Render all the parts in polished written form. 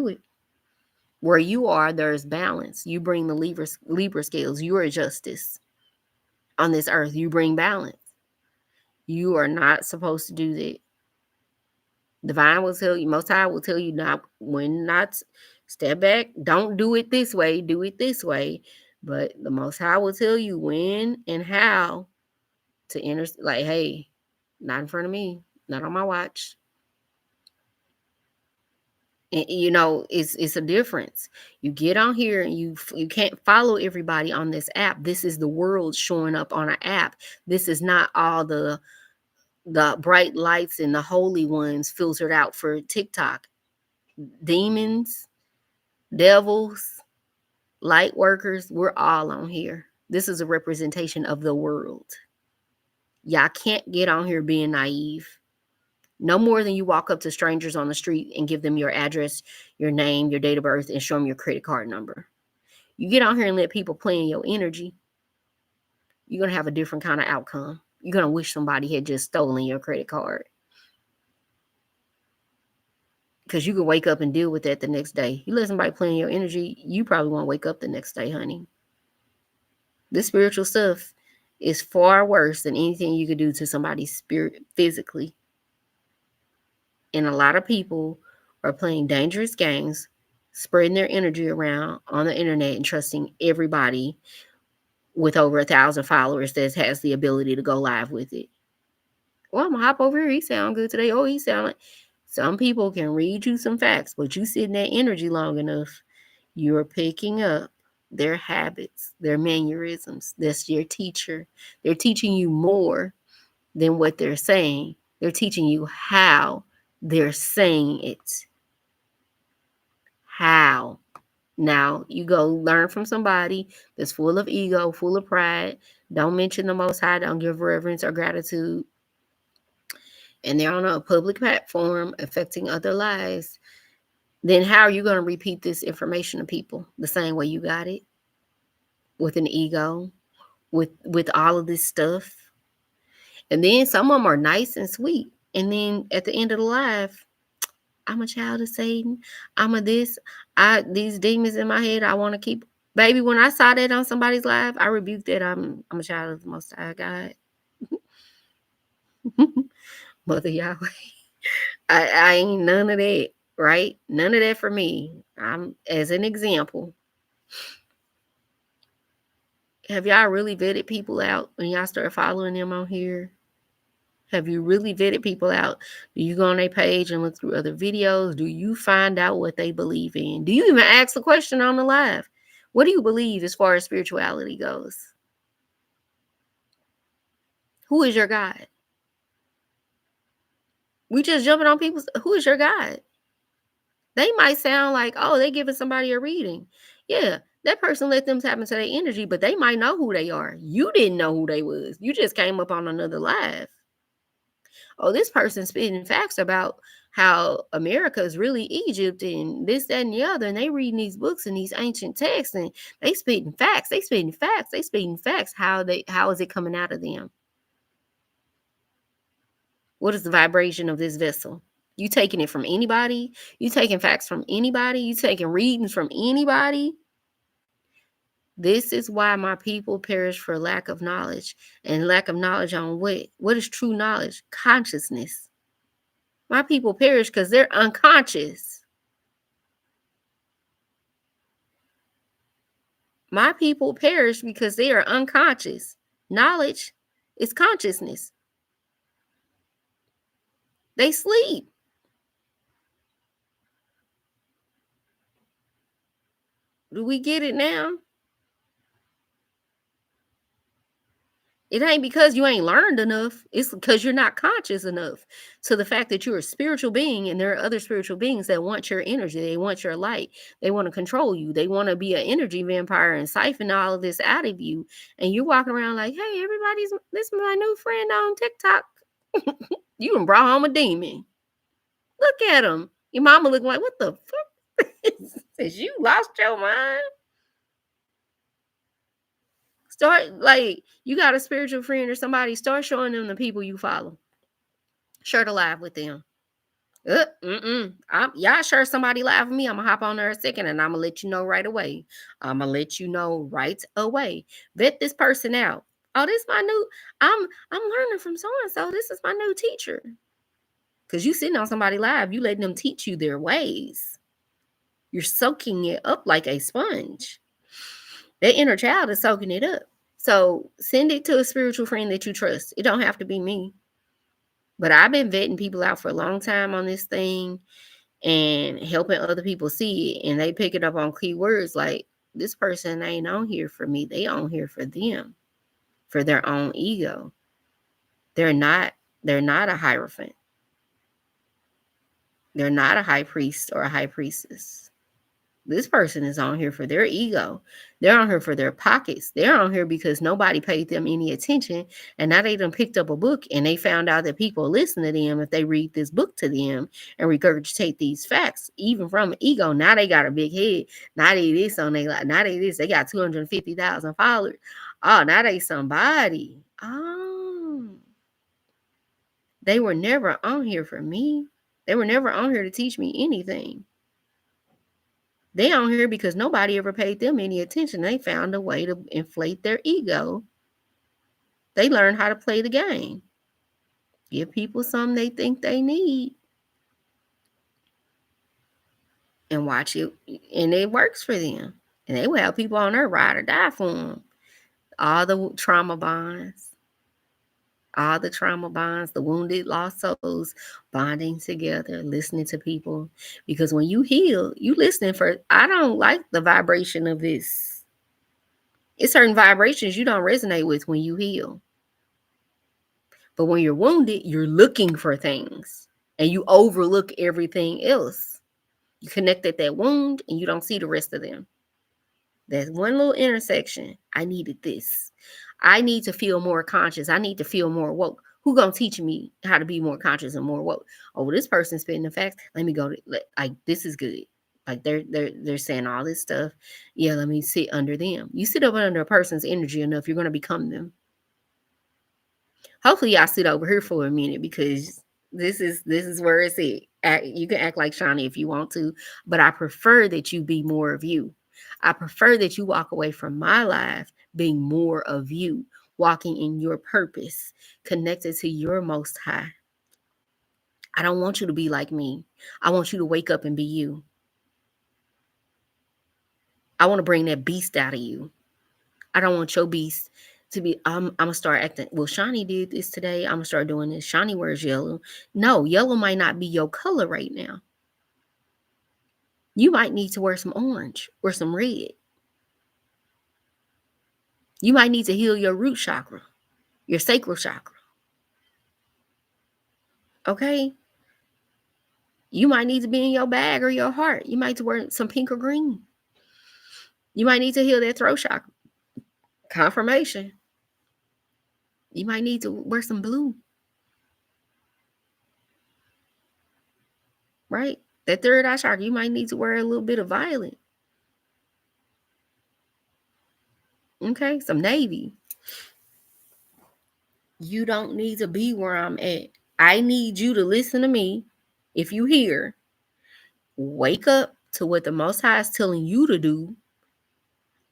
it. Where you are, there's balance. You bring the Libra scales. You are justice on this earth. You bring balance. You are not supposed to do that. Divine will tell you, Most High will tell you not when not step back. Don't do it this way. Do it this way. But the Most High will tell you when and how to enter. Like, hey, not in front of me. Not on my watch. And, it's a difference. You get on here and you can't follow everybody on this app. This is the world showing up on an app. This is not all the bright lights and the holy ones filtered out for TikTok. Demons, devils, light workers, we're all on here. This is a representation of the world. Y'all can't get on here being naive. No more than you walk up to strangers on the street and give them your address, your name, your date of birth, and show them your credit card number. You get on here and let people play in your energy, you're going to have a different kind of outcome. You're going to wish somebody had just stolen your credit card. Because you could wake up and deal with that the next day. You let somebody play in your energy, you probably won't wake up the next day, honey. This spiritual stuff is far worse than anything you could do to somebody's spirit physically. And a lot of people are playing dangerous games, spreading their energy around on the internet and trusting everybody with over 1,000 followers that has the ability to go live with it. Well, I'm going to hop over here. He sound good today. Oh, he sound like... Some people can read you some facts, but you sit in that energy long enough, you're picking up their habits, their mannerisms. That's your teacher. They're teaching you more than what they're saying. They're teaching you how they're saying it. How? Now, you go learn from somebody that's full of ego, full of pride. Don't mention the Most High. Don't give reverence or gratitude. And they're on a public platform affecting other lives. Then how are you going to repeat this information to people the same way you got it? With an ego, with all of this stuff. And then some of them are nice and sweet. And then at the end of the life, I'm a child of Satan. I'm a this. These demons in my head, I want to keep. Baby, when I saw that on somebody's life, I rebuked that. I'm a child of the Most High God. Mother Yahweh. I ain't none of that, right? None of that for me. I'm as an example. Have y'all really vetted people out when y'all start following them on here? Have you really vetted people out? Do you go on their page and look through other videos? Do you find out what they believe in? Do you even ask the question on the live? What do you believe as far as spirituality goes? Who is your God? We just jumping on people's... Who is your God? They might sound like, oh, they giving somebody a reading. Yeah, that person let them tap into their energy, but they might know who they are. You didn't know who they was. You just came up on another live. Oh, this person's spitting facts about how America is really Egypt and this, that, and the other. And they reading these books and these ancient texts and they spitting facts. They spitting facts. They spitting facts. How is it coming out of them? What is the vibration of this vessel? You taking it from anybody? You taking facts from anybody? You taking readings from anybody? This is why my people perish for lack of knowledge. And lack of knowledge on what? What is true knowledge? Consciousness. My people perish because they're unconscious. My people perish because they are unconscious. Knowledge is consciousness. They sleep. Do we get it now? It ain't because you ain't learned enough. It's because you're not conscious enough to the fact that you're a spiritual being and there are other spiritual beings that want your energy. They want your light. They want to control you. They want to be an energy vampire and siphon all of this out of you. And you're walking around like, hey, this is my new friend on TikTok. You done brought home a demon. Look at him. Your mama looking like, what the fuck? Says you lost your mind. Start, like, you got a spiritual friend or somebody, start showing them the people you follow. Share the live with them. Y'all sure somebody live with me? I'm gonna hop on there a second and I'm gonna let you know right away. I'm gonna let you know right away. Vet this person out. Oh, this my new. I'm learning from so and so. This is my new teacher. Cause you sitting on somebody live, you letting them teach you their ways. You're soaking it up like a sponge. That inner child is soaking it up. So send it to a spiritual friend that you trust. It don't have to be me. But I've been vetting people out for a long time on this thing and helping other people see it. And they pick it up on keywords like, this person ain't on here for me. They on here for them, for their own ego. They're not a hierophant. They're not a high priest or a high priestess. This person is on here for their ego. They're on here for their pockets. They're on here because nobody paid them any attention. And now they done picked up a book and they found out that people listen to them if they read this book to them and regurgitate these facts, even from ego. Now they got a big head. Now they this on they like. Now they this. They got 250,000 followers. Oh, now they somebody. Oh, they were never on here for me. They were never on here to teach me anything. They on here because nobody ever paid them any attention. They found a way to inflate their ego. They learned how to play the game. Give people something they think they need. And watch it. And it works for them. And they will have people on there ride or die for them. All the trauma bonds. The wounded, lost souls bonding together, listening to people. Because when you heal, you listening for, I don't like the vibration of this. It's certain vibrations you don't resonate with when you heal. But when you're wounded, you're looking for things and you overlook everything else. You connect at that wound and you don't see the rest of them. There's one little intersection. I needed this. I need to feel more conscious. I need to feel more woke. Who gonna teach me how to be more conscious and more woke? Oh, well, this person's spitting the facts. Let me go to like this is good. Like they're saying all this stuff. Yeah, let me sit under them. You sit up under a person's energy enough, you're gonna become them. Hopefully y'all sit over here for a minute because this is where it's at. You can act like Shani if you want to, but I prefer that you be more of you. I prefer that you walk away from my life being more of you, walking in your purpose, connected to your most high. I don't want you to be like me. I want you to wake up and be you. I want to bring that beast out of you. I don't want your beast to be, I'm gonna start acting. Well, Shani did this today. I'm gonna start doing this. Shani wears yellow. No, yellow might not be your color right now. You might need to wear some orange or some red. You might need to heal your root chakra, your sacral chakra. Okay? You might need to be in your bag or your heart. You might need to wear some pink or green. You might need to heal that throat chakra. Confirmation. You might need to wear some blue. Right? That third eye chakra, you might need to wear a little bit of violet. Okay? Some navy. You don't need to be where I'm at. I need you to listen to me. If you hear, wake up to what the Most High is telling you to do.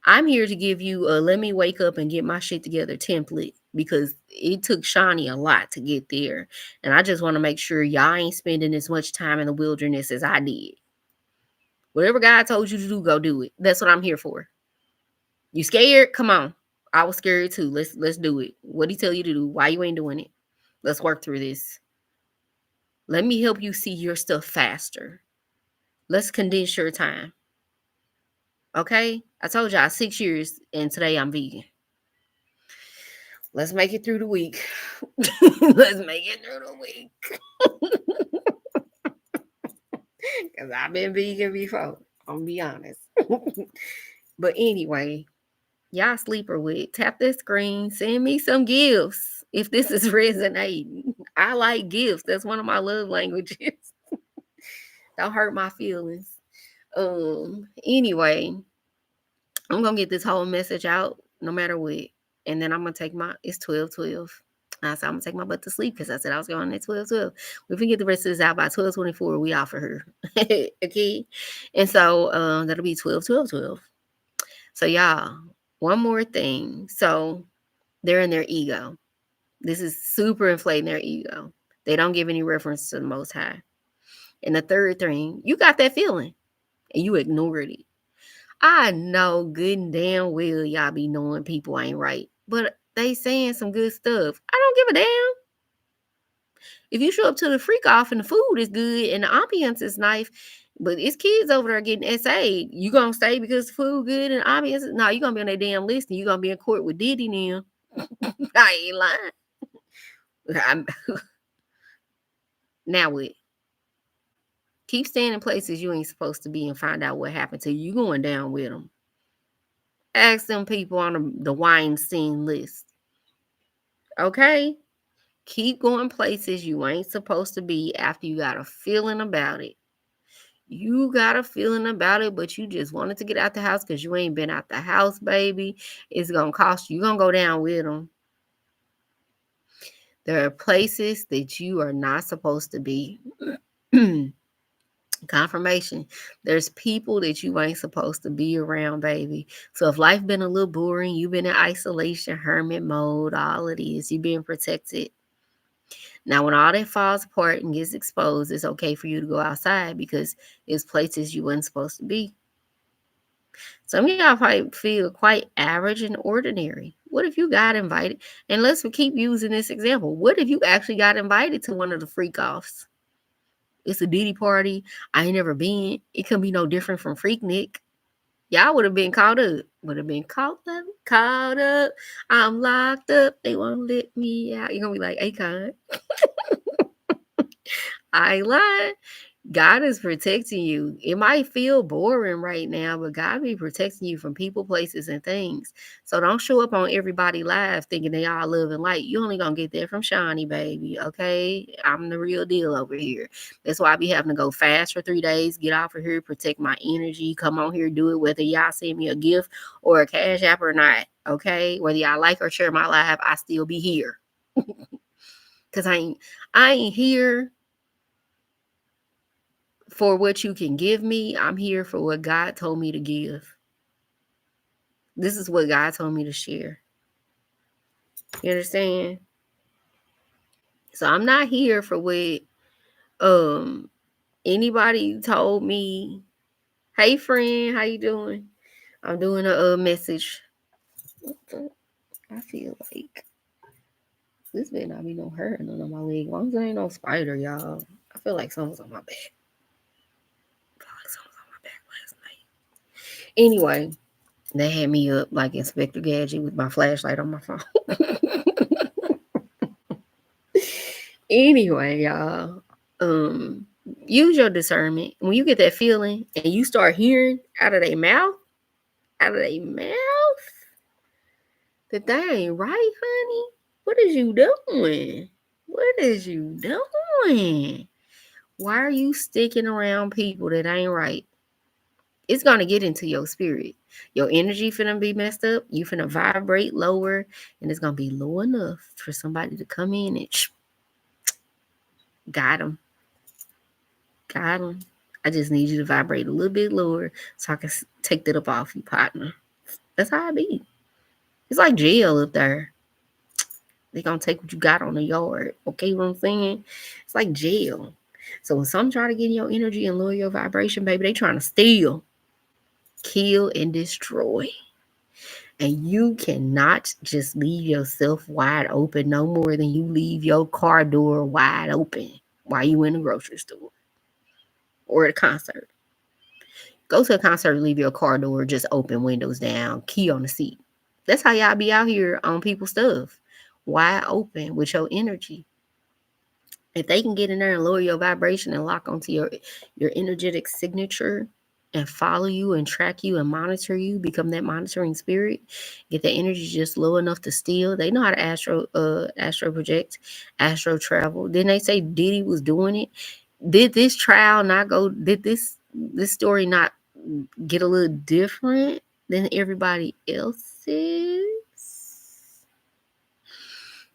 I'm here to give you a let me wake up and get my shit together template because it took Shani a lot to get there. And I just want to make sure y'all ain't spending as much time in the wilderness as I did. Whatever God told you to do, go do it. That's what I'm here for. You scared? Come on. I was scared too. Let's do it. What he tell you to do? Why you ain't doing it? Let's work through this. Let me help you see your stuff faster. Let's condense your time. Okay? I told y'all 6 years and today I'm vegan. Let's make it through the week. Let's make it through the week. Because I've been vegan before. I'm going to be honest. But anyway, y'all sleeper with. Tap that screen. Send me some gifts if this is resonating. I like gifts. That's one of my love languages. Don't hurt my feelings. Anyway, I'm going to get this whole message out no matter what. And then I'm going to take it's 12:12. I said, I'm going to take my butt to sleep because I said I was going at 12:12. We can get the rest of this out by 12:24. We offer her. Okay. And so that'll be 12:12:12. So, y'all, one more thing. So, they're in their ego. This is super inflating their ego. They don't give any reference to the Most High. And the third thing, you got that feeling and you ignored it. I know good and damn well y'all be knowing people ain't right, but they saying some good stuff. I don't give a damn. If you show up to the freak off and the food is good and the ambiance is nice, but it's kids over there getting SA'd, you gonna stay because the food good and the ambiance? No, you gonna be on that damn list and you gonna be in court with Diddy now. I ain't lying. Now what? Keep staying in places you ain't supposed to be and find out what happened to you. You going down with them. Ask them people on the wine scene list. Okay? Keep going places you ain't supposed to be after you got a feeling about it. You got a feeling about it, but you just wanted to get out the house because you ain't been out the house, baby. It's going to cost you. You're going to go down with them. There are places that you are not supposed to be. Confirmation. There's people that you ain't supposed to be around, baby. So if life been a little boring, you've been in isolation, hermit mode, all of this, you being protected. Now, when all that falls apart and gets exposed, it's okay for you to go outside because it's places you weren't supposed to be. Some of y'all probably feel quite average and ordinary. What if you got invited? And let's keep using this example. What if you actually got invited to one of the freak offs? It's a Diddy party. I ain't never been. It could be no different from Freaknik. Y'all would have been caught up. Would have been caught up. I'm locked up. They won't let me out. You're going to be like, Akon. I ain't lying. God is protecting you. It might feel boring right now, but God be protecting you from people, places, and things. So don't show up on everybody live thinking they all love and light. You only gonna get that from Shani, baby. Okay, I'm the real deal over here. That's why I be having to go fast for 3 days, get off of here, protect my energy, come on here, do it whether y'all send me a gift or a cash app or not. Okay, whether y'all like or share my live, I still be here. Cause I ain't here for what you can give me. I'm here for what God told me to give. This is what God told me to share. You understand? So I'm not here for what anybody told me. Hey friend, how you doing? I'm doing a message. I feel like this better not be no hurting on my leg. As long as there ain't no spider, y'all. I feel like something's on my back. Last night. Anyway, they had me up like Inspector Gadget with my flashlight on my phone. Anyway, y'all, use your discernment. When you get that feeling and you start hearing out of their mouth, that they ain't right, honey. What is you doing? Why are you sticking around people that ain't right? It's gonna get into your spirit. Your energy finna be messed up. You finna vibrate lower, and it's gonna be low enough for somebody to come in and got them. I just need you to vibrate a little bit lower so I can take that up off you, partner. That's how I be. It's like jail up there. They gonna take what you got on the yard. Okay, what I'm saying? It's like jail. So when some try to get in your energy and lower your vibration, baby, they trying to steal, kill, and destroy. And you cannot just leave yourself wide open no more than you leave your car door wide open while you in the grocery store or at a concert. Go to a concert and leave your car door just open, windows down, key on the seat. That's how y'all be out here on people's stuff. Wide open with your energy. If they can get in there and lower your vibration and lock onto your energetic signature and follow you and track you and monitor you, become that monitoring spirit, get the energy just low enough to steal. They know how to astro project, astro travel. Didn't they say Diddy was doing it? Did this trial not go, did this story not get a little different than everybody else's?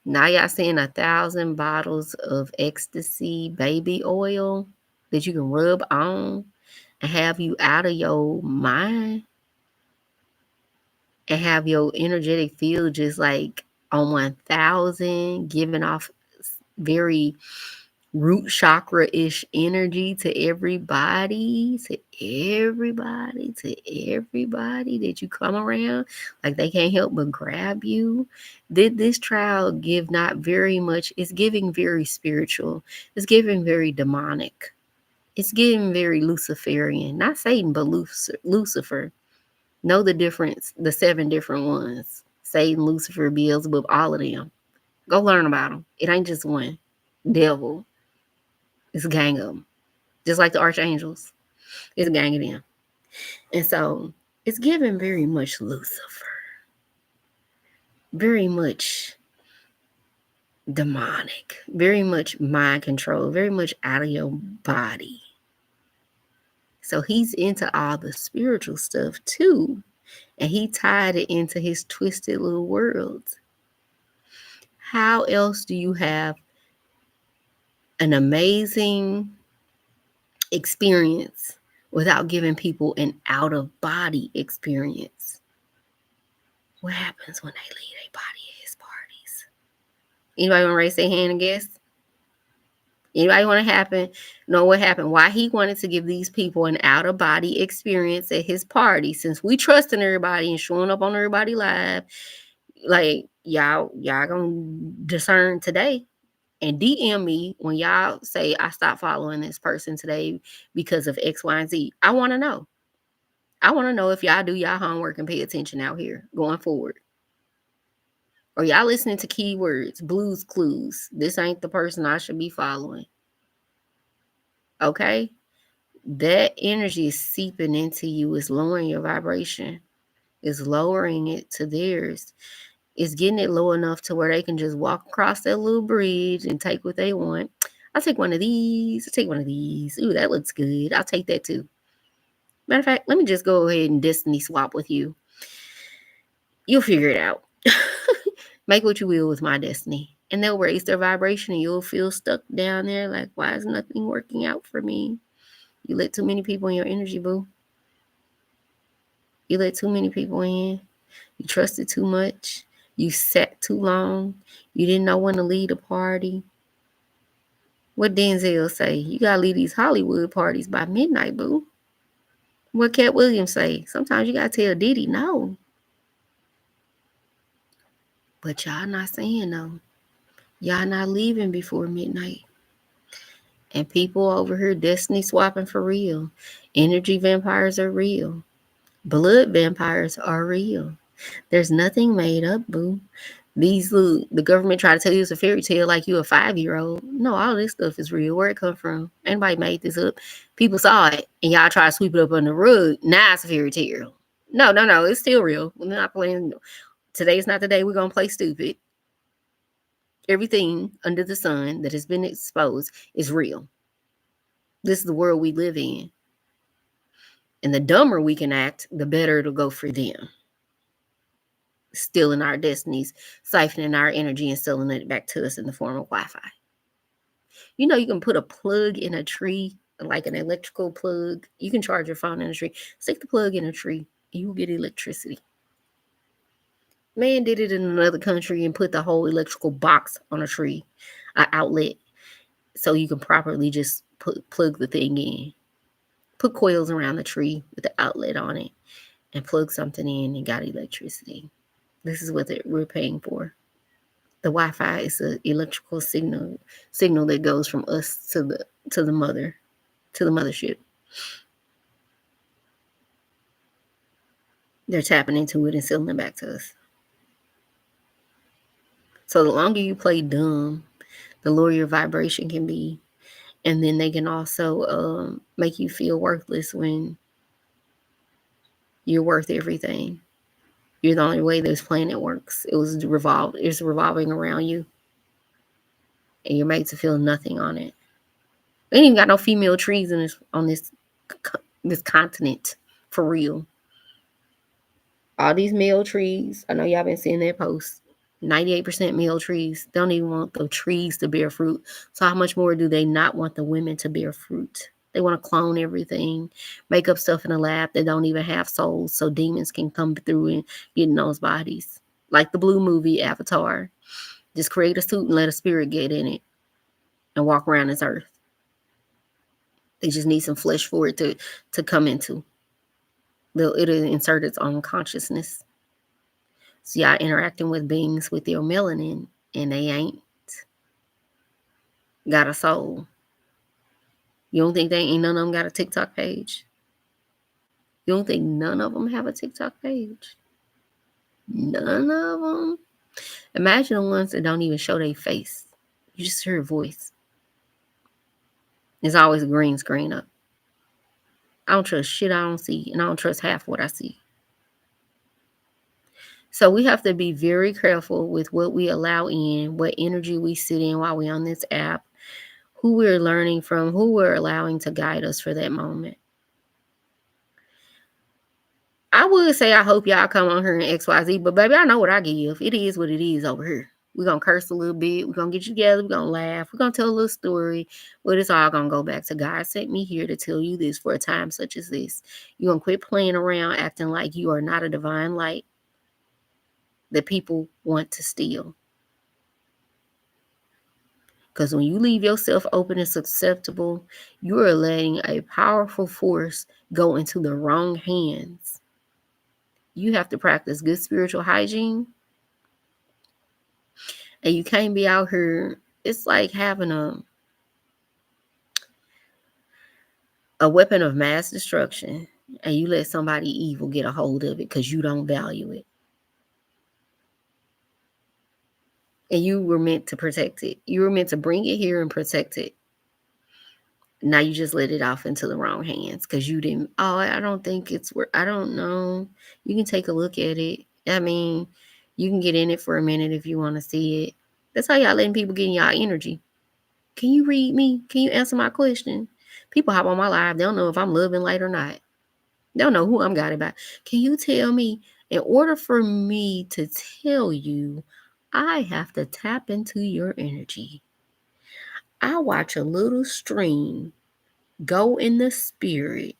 Now y'all seeing 1,000 bottles of ecstasy baby oil that you can rub on and have you out of your mind and have your energetic field just like on 1,000, giving off very root chakra-ish energy to everybody, that you come around, like they can't help but grab you. Did this trial give not very much? It's giving very spiritual. It's giving very demonic. It's giving very Luciferian. Not Satan, but Lucifer. Know the difference, the 7 different ones. Satan, Lucifer, Beelzebub, all of them. Go learn about them. It ain't just one. Devil. It's a gang of them. Just like the archangels. It's a gang of them. And so it's given very much Lucifer. Very much demonic. Very much mind control. Very much out of your body. So he's into all the spiritual stuff too. And he tied it into his twisted little world. How else do you have an amazing experience without giving people an out-of-body experience? What happens when they leave their body at his parties? Anybody want to raise their hand and guess? Anybody want to know what happened? Why he wanted to give these people an out-of-body experience at his party? Since we trusting everybody and showing up on everybody live, like y'all gonna discern today and DM me when y'all say I stopped following this person today because of X, Y, and Z. I want to know. I want to know if y'all do y'all homework and pay attention out here going forward. Or y'all listening to keywords, Blues Clues. This ain't the person I should be following. Okay? That energy is seeping into you. It's lowering your vibration. It's lowering it to theirs. It's getting it low enough to where they can just walk across that little bridge and take what they want. I'll take one of these. I'll take one of these. Ooh, that looks good. I'll take that too. Matter of fact, let me just go ahead and destiny swap with you. You'll figure it out. Make what you will with my destiny. And they'll raise their vibration and you'll feel stuck down there like, why is nothing working out for me? You let too many people in your energy, boo. You let too many people in. You trusted too much. You sat too long. You didn't know when to lead a party. What Denzel say? You gotta leave these Hollywood parties by midnight, boo. What Cat Williams say? Sometimes you gotta tell Diddy no. But y'all not saying no. Y'all not leaving before midnight. And people over here destiny swapping for real. Energy vampires are real. Blood vampires are real. There's nothing made up, boo. The government try to tell you it's a fairy tale like you a 5-year-old. No, all this stuff is real. Where it come from? Anybody made this up? People saw it and y'all try to sweep it up on the rug. Now it's a fairy tale. No. It's still real. We're not playing. Today's not the day we're going to play stupid. Everything under the sun that has been exposed is real. This is the world we live in. And the dumber we can act, the better it'll go for them. Stealing our destinies, siphoning our energy and selling it back to us in the form of Wi-Fi. You know, you can put a plug in a tree, like an electrical plug. You can charge your phone in a tree. Stick the plug in a tree, and you will get electricity. Man did it in another country and put the whole electrical box on a tree, an outlet, so you can properly just plug the thing in. Put coils around the tree with the outlet on it and plug something in and got electricity. This is what we're paying for. The Wi-Fi is an electrical signal that goes from us to the mothership. They're tapping into it and selling it back to us. So the longer you play dumb, the lower your vibration can be. And then they can also make you feel worthless when you're worth everything. You're the only way this planet works. It's revolving around you. And you're made to feel nothing on it. We ain't even got no female trees on this continent for real. All these male trees, I know y'all been seeing their posts. 98% male trees don't even want the trees to bear fruit. So how much more do they not want the women to bear fruit? They want to clone everything, make up stuff in the lab that don't even have souls so demons can come through and get in those bodies. Like the blue movie Avatar. Just create a suit and let a spirit get in it and walk around this earth. They just need some flesh for it to come into. It'll insert its own consciousness. So y'all interacting with beings with your melanin and they ain't got a soul. You don't think they ain't none of them got a TikTok page? You don't think none of them have a TikTok page? None of them. Imagine the ones that don't even show their face. You just hear a voice. There's always a green screen up. I don't trust shit I don't see, and I don't trust half what I see. So we have to be very careful with what we allow in, what energy we sit in while we're on this app, who we're learning from, who we're allowing to guide us for that moment. I would say I hope y'all come on here in XYZ, but baby, I know what I give. It is what it is over here. We're going to curse a little bit. We're going to get you together. We're going to laugh. We're going to tell a little story. But it's all going to go back to God sent me here to tell you this for a time such as this. You're going to quit playing around acting like you are not a divine light that people want to steal. Because when you leave yourself open and susceptible, you are letting a powerful force go into the wrong hands. You have to practice good spiritual hygiene. And you can't be out here. It's like having a weapon of mass destruction and you let somebody evil get a hold of it because you don't value it. And you were meant to protect it. You were meant to bring it here and protect it. Now you just let it off into the wrong hands because you didn't. Oh, I don't think it's worth. I don't know. You can take a look at it. I mean, you can get in it for a minute if you want to see it. That's how y'all letting people get in y'all energy. Can you read me? Can you answer my question? People hop on my live. They don't know if I'm loving light or not. They don't know who I'm guided by. Can you tell me, in order for me to tell you, I have to tap into your energy. I watch a little stream go in the spirit,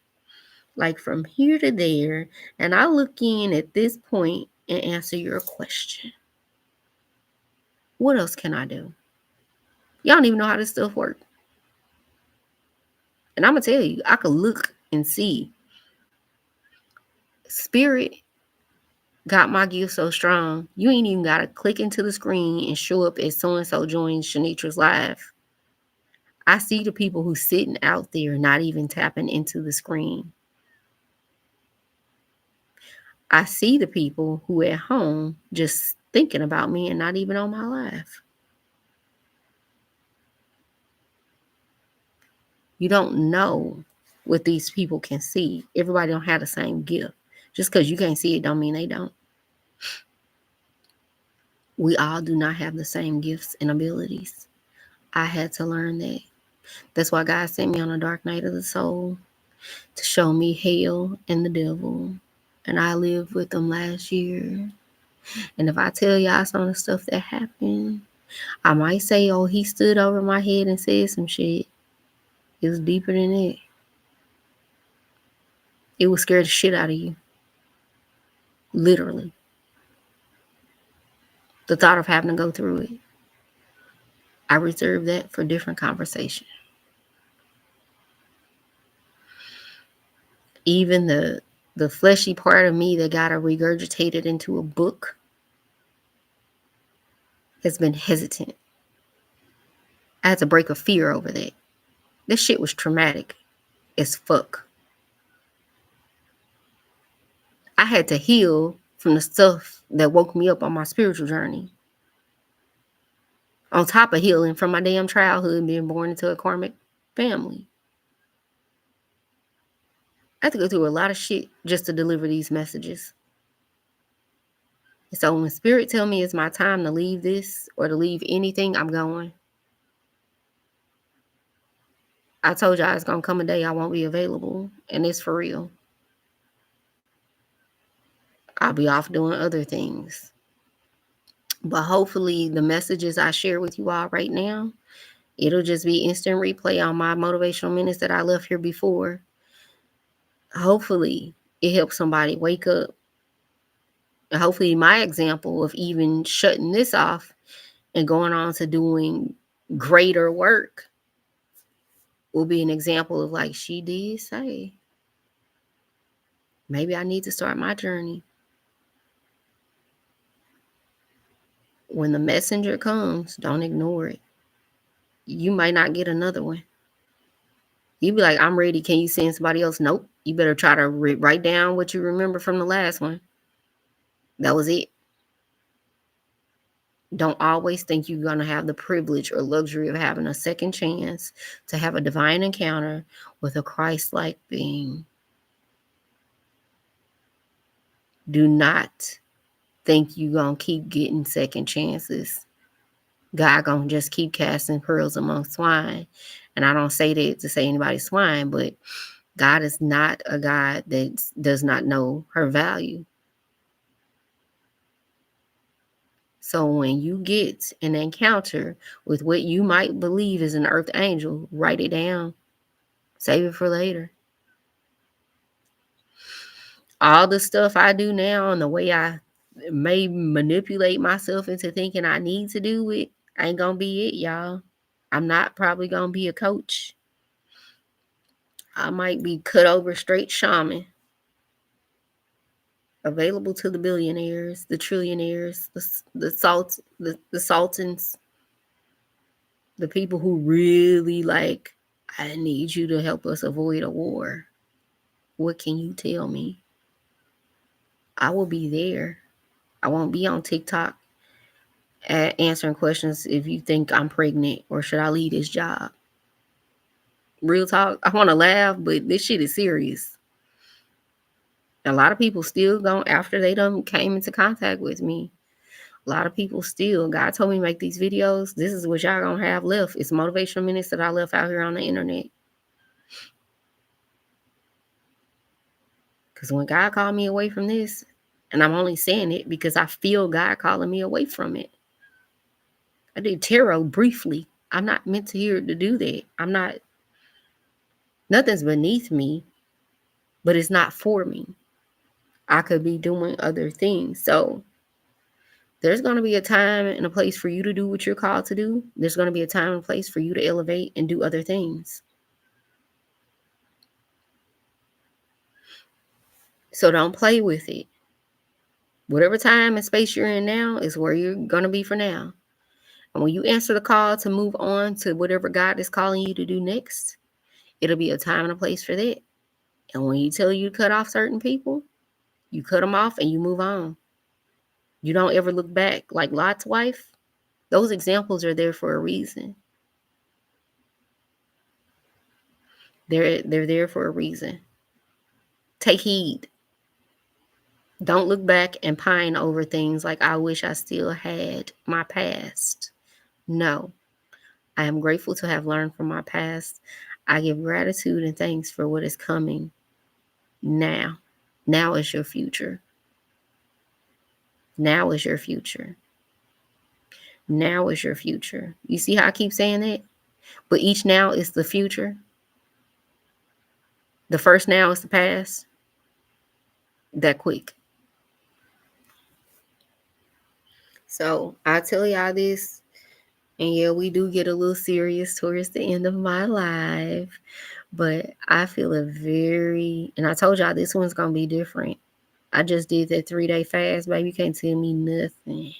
like from here to there, and I look in at this point and answer your question. What else can I do? Y'all don't even know how this stuff works. And I'm going to tell you, I could look and see. Spirit got my gift so strong, you ain't even got to click into the screen and show up as so-and-so joins Shanitra's live. I see the people who sitting out there not even tapping into the screen. I see the people who at home just thinking about me and not even on my live. You don't know what these people can see. Everybody don't have the same gift. Just because you can't see it don't mean they don't. We all do not have the same gifts and abilities. I had to learn that. That's why God sent me on a dark night of the soul to show me hell and the devil. And I lived with them last year. And if I tell y'all some of the stuff that happened, I might say, oh, he stood over my head and said some shit. It was deeper than that. It would scare the shit out of you. Literally. The thought of having to go through it. I reserve that for different conversation. Even the fleshy part of me that got regurgitated into a book has been hesitant. I had to break a fear over that. This shit was traumatic as fuck. I had to heal from the stuff that woke me up on my spiritual journey. On top of healing from my damn childhood, being born into a karmic family. I had to go through a lot of shit just to deliver these messages. So when spirit tell me it's my time to leave this or to leave anything, I'm going. I told y'all it's going to come a day I won't be available. And it's for real. I'll be off doing other things. But hopefully the messages I share with you all right now, it'll just be instant replay on my motivational minutes that I left here before. Hopefully it helps somebody wake up. Hopefully my example of even shutting this off and going on to doing greater work will be an example of, like she did say, maybe I need to start my journey. When the messenger comes, don't ignore it. You might not get another one. You be like, I'm ready. Can you send somebody else? Nope. You better try to write down what you remember from the last one. That was it. Don't always think you're going to have the privilege or luxury of having a second chance to have a divine encounter with a Christ-like being. Do not think you're going to keep getting second chances. God going to just keep casting pearls among swine. And I don't say that to say anybody's swine, but God is not a God that does not know her value. So when you get an encounter with what you might believe is an earth angel, write it down. Save it for later. All the stuff I do now and the way I may manipulate myself into thinking I need to do it ain't gonna be it, y'all. I'm not probably gonna be a coach. I might be cut over straight shaman. Available to the billionaires, the trillionaires, the sultans, the people who really like, I need you to help us avoid a war. What can you tell me? I will be there. I won't be on TikTok answering questions if you think I'm pregnant or should I leave this job. Real talk. I want to laugh, but this shit is serious. A lot of people still going after they done came into contact with me. A lot of people still, God told me to make these videos. This is what y'all gonna have left. It's motivational minutes that I left out here on the internet. Because when God called me away from this, and I'm only saying it because I feel God calling me away from it. I did tarot briefly. I'm not meant to here to do that. Nothing's beneath me, but it's not for me. I could be doing other things. So there's going to be a time and a place for you to do what you're called to do. There's going to be a time and place for you to elevate and do other things. So don't play with it. Whatever time and space you're in now is where you're going to be for now. And when you answer the call to move on to whatever God is calling you to do next, it'll be a time and a place for that. And when you tell you to cut off certain people, you cut them off and you move on. You don't ever look back like Lot's wife. Those examples are there for a reason. They're there for a reason. Take heed. Don't look back and pine over things like I wish I still had my past. No. I am grateful to have learned from my past. I give gratitude and thanks for what is coming now. Now is your future. Now is your future. Now is your future. You see how I keep saying that? But each now is the future. The first now is the past. That quick. So I tell y'all this, and yeah, we do get a little serious towards the end of my life, but I feel and I told y'all this one's going to be different. I just did that 3-day fast, baby. You can't tell me nothing.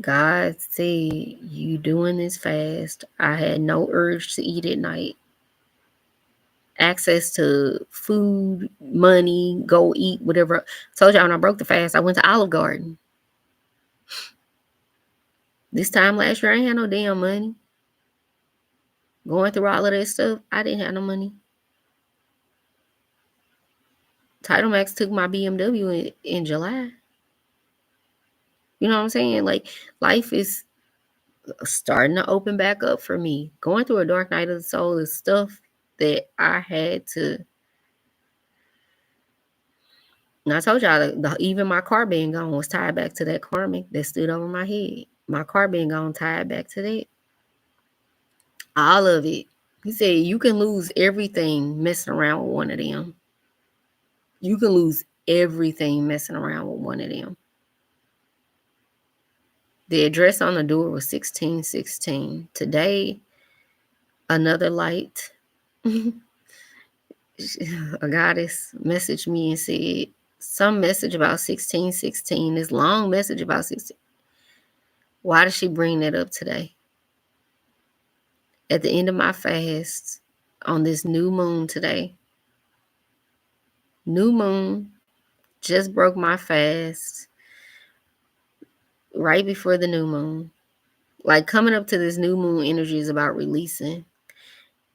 God said, you doing this fast. I had no urge to eat at night. Access to food, money, go eat, whatever. I told y'all when I broke the fast, I went to Olive Garden. This time last year, I ain't had no damn money. Going through all of that stuff, I didn't have no money. Title Max took my BMW in July. You know what I'm saying? Like, life is starting to open back up for me. Going through a dark night of the soul is stuff that I had to And I told y'all even my car being gone was tied back to that karmic that stood over my head. My car being gone tied back to that. All of it. He said you can lose everything messing around with one of them. You can lose everything messing around with one of them. The address on the door was 1616. Today, another light, a goddess messaged me and said some message about 1616, this long message about 16. Why did she bring that up today? At the end of my fast, on this new moon today, new moon, just broke my fast right before the new moon. Like coming up to this new moon energy is about releasing.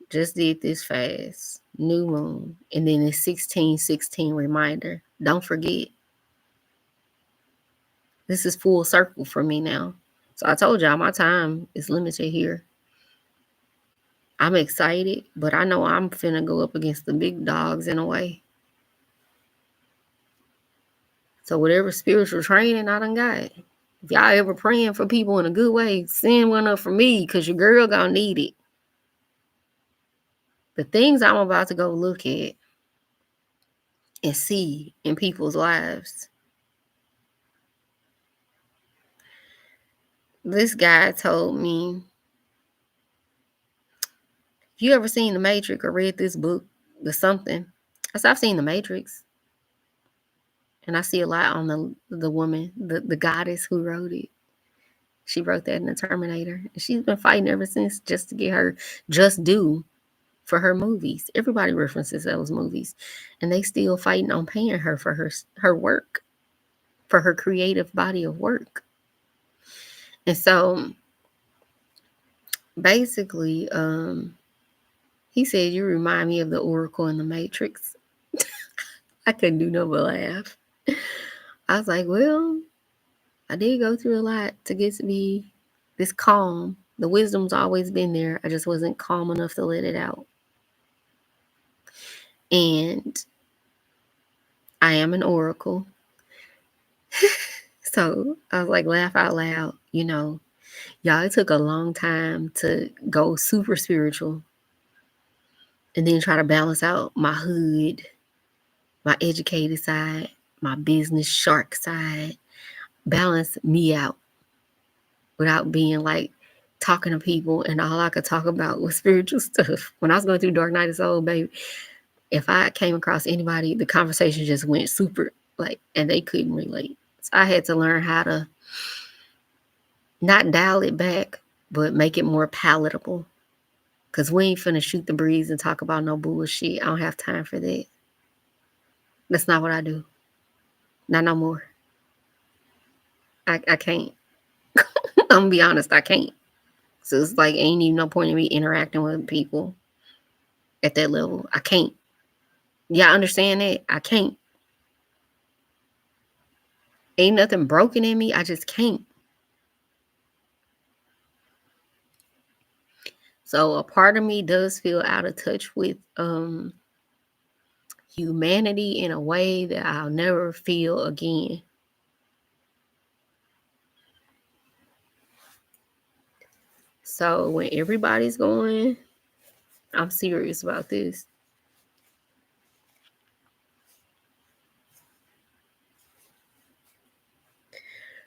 Just did this fast, new moon, and then the 1616 reminder. Don't forget. This is full circle for me now. So I told y'all my time is limited here. I'm excited, but I know I'm finna go up against the big dogs in a way. So whatever spiritual training I done got, if y'all ever praying for people in a good way, send one up for me because your girl gonna need it. The things I'm about to go look at and see in people's lives. This guy told me, you ever seen The Matrix or read this book, The Something? I said, I've seen The Matrix. And I see a lot on the woman, the goddess who wrote it. She wrote that in The Terminator. And she's been fighting ever since just to get her just due for her movies. Everybody references those movies. And they still fighting on paying her for her work, for her creative body of work. And so basically, he said, you remind me of the Oracle in The Matrix. I couldn't do no but laugh. I was like, well, I did go through a lot to get to be this calm. The wisdom's always been there. I just wasn't calm enough to let it out. And I am an oracle. So I was like, laugh out loud. You know, y'all, it took a long time to go super spiritual and then try to balance out my hood, my educated side, my business shark side, balance me out without being like talking to people and all I could talk about was spiritual stuff. When I was going through Dark Night of Soul, baby, if I came across anybody, the conversation just went super like, and they couldn't relate. So I had to learn how to not dial it back, but make it more palatable. Because we ain't finna shoot the breeze and talk about no bullshit. I don't have time for that. That's not what I do. Not no more. I can't. I'm gonna be honest, I can't. So it's like ain't even no point in me interacting with people at that level. I can't. Y'all understand that? I can't. Ain't nothing broken in me. I just can't. So a part of me does feel out of touch with humanity in a way that I'll never feel again. So when everybody's going, I'm serious about this.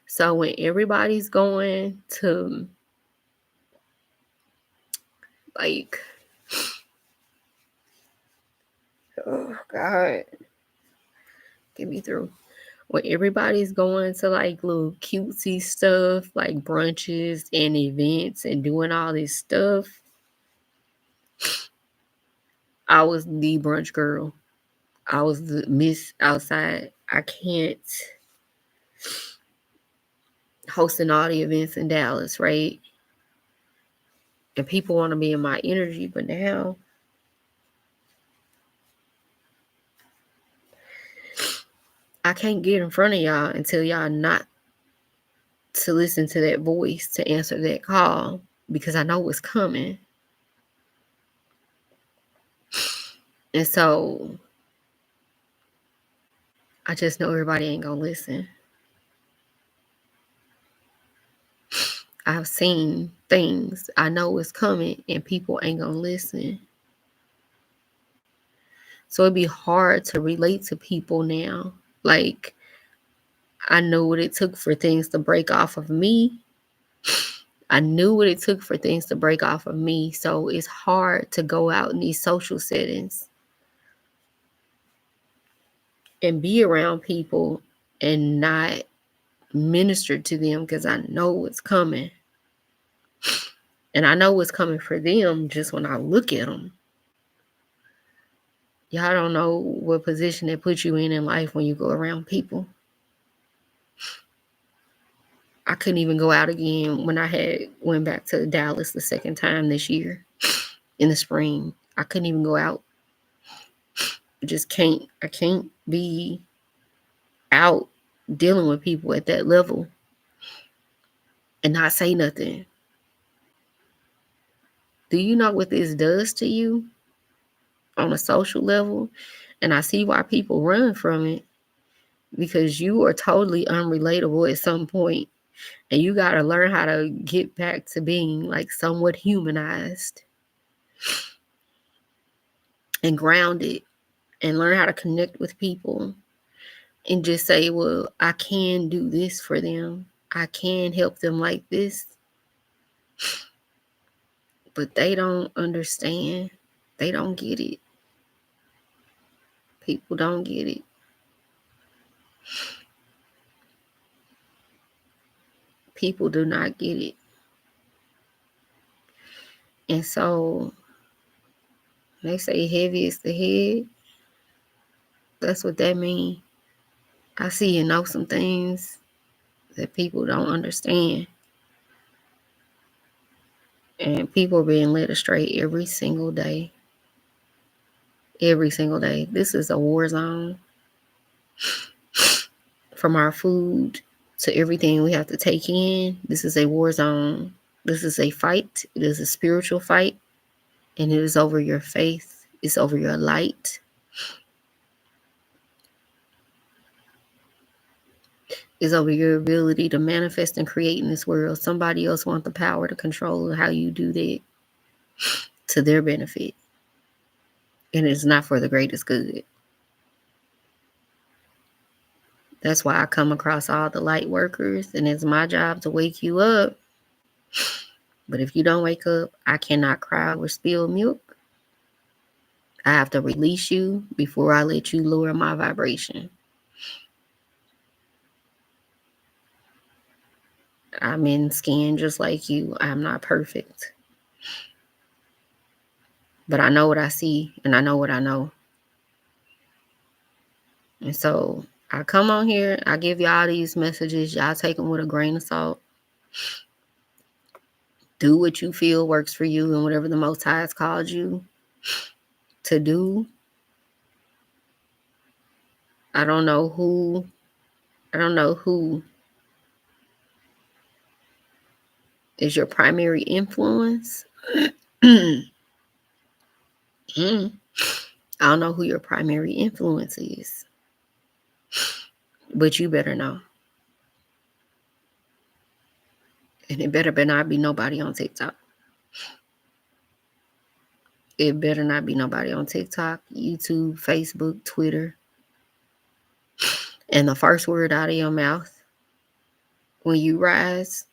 So when everybody's going to like, oh God, get me through. When everybody's going to like little cutesy stuff, like brunches and events and doing all this stuff, I was the brunch girl. I was the miss outside. I can't hosting all the events in Dallas, right? And people want to be in my energy, but now I can't get in front of y'all until y'all not to listen to that voice, to answer that call, because I know what's coming. And so I just know everybody ain't gonna listen. I've seen things I know is coming and people ain't gonna listen. So it'd be hard to relate to people now. Like, I know what it took for things to break off of me. I knew what it took for things to break off of me. So it's hard to go out in these social settings and be around people and not minister to them because I know what's coming. And I know what's coming for them just when I look at them. Y'all don't know what position it puts you in life when you go around people. I couldn't even go out again when I went back to Dallas the second time this year in the spring. I couldn't even go out. I just can't. I can't be out dealing with people at that level and not say nothing. Do you know what this does to you on a social level? And I see why people run from it, because you are totally unrelatable at some point, and you got to learn how to get back to being like somewhat humanized and grounded and learn how to connect with people and just say, well, I can do this for them. I can help them like this. But they don't understand. They don't get it. People don't get it. People do not get it. And so they say heavy is the head. That's what that means. I see and know some things that people don't understand. And people are being led astray every single day. Every single day. This is a war zone. From our food to everything we have to take in, this is a war zone. This is a fight. It is a spiritual fight. And it is over your faith. It's over your light. It's over your ability to manifest and create in this world. Somebody else wants the power to control how you do that to their benefit. And it's not for the greatest good. That's why I come across all the light workers, and it's my job to wake you up. But if you don't wake up, I cannot cry over spilled milk. I have to release you before I let you lower my vibration. I'm in skin just like you. I'm not perfect. But I know what I see, and I know what I know. And so I come on here, I give y'all these messages. Y'all take them with a grain of salt. Do what you feel works for you and whatever the Most High has called you to do. I don't know who is your primary influence. I don't know who your primary influence is. But you better know. And it better not be nobody on TikTok. It better not be nobody on TikTok, YouTube, Facebook, Twitter. And the first word out of your mouth when you rise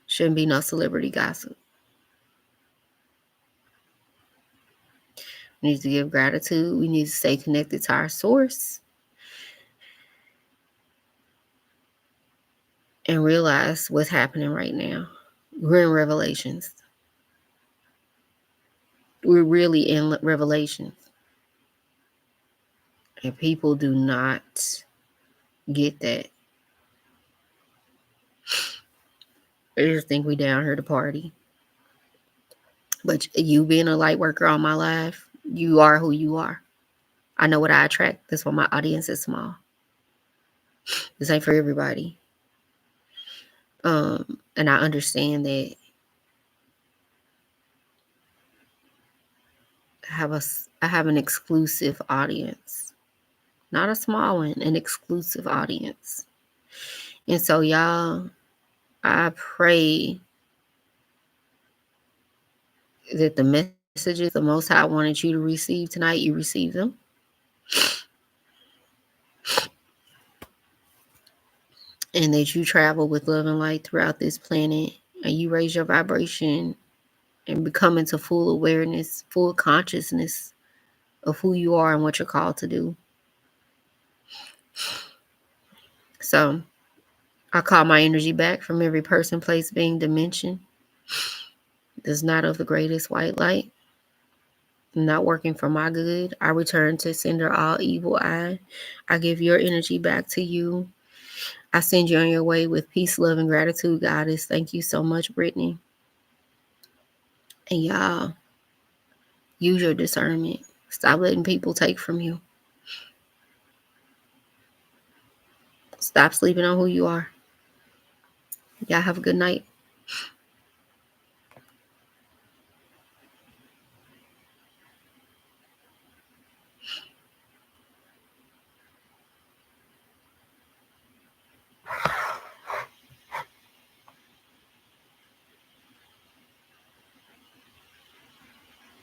shouldn't be no celebrity gossip. We need to give gratitude. We need to stay connected to our source and realize what's happening right now. We're in Revelations. We're really in Revelations. And people do not get that. They just think we down here to party. But you being a light worker all my life, you are who you are. I know what I attract. That's why my audience is small. This ain't for everybody. And I understand that I have an exclusive audience. not a small one, an exclusive audience. And so, y'all, I pray that the messages the Most High wanted you to receive tonight, you receive them. And that you travel with love and light throughout this planet, and you raise your vibration and become into full awareness, full consciousness of who you are and what you're called to do. So I call my energy back from every person, place, being, dimension that's not of the greatest white light, not working for my good. I return to sender all evil eye. I give your energy back to you. I send you on your way with peace, love, and gratitude, Goddess. Thank you so much, Brittany. And y'all, use your discernment. Stop letting people take from you. Stop sleeping on who you are. Y'all have a good night.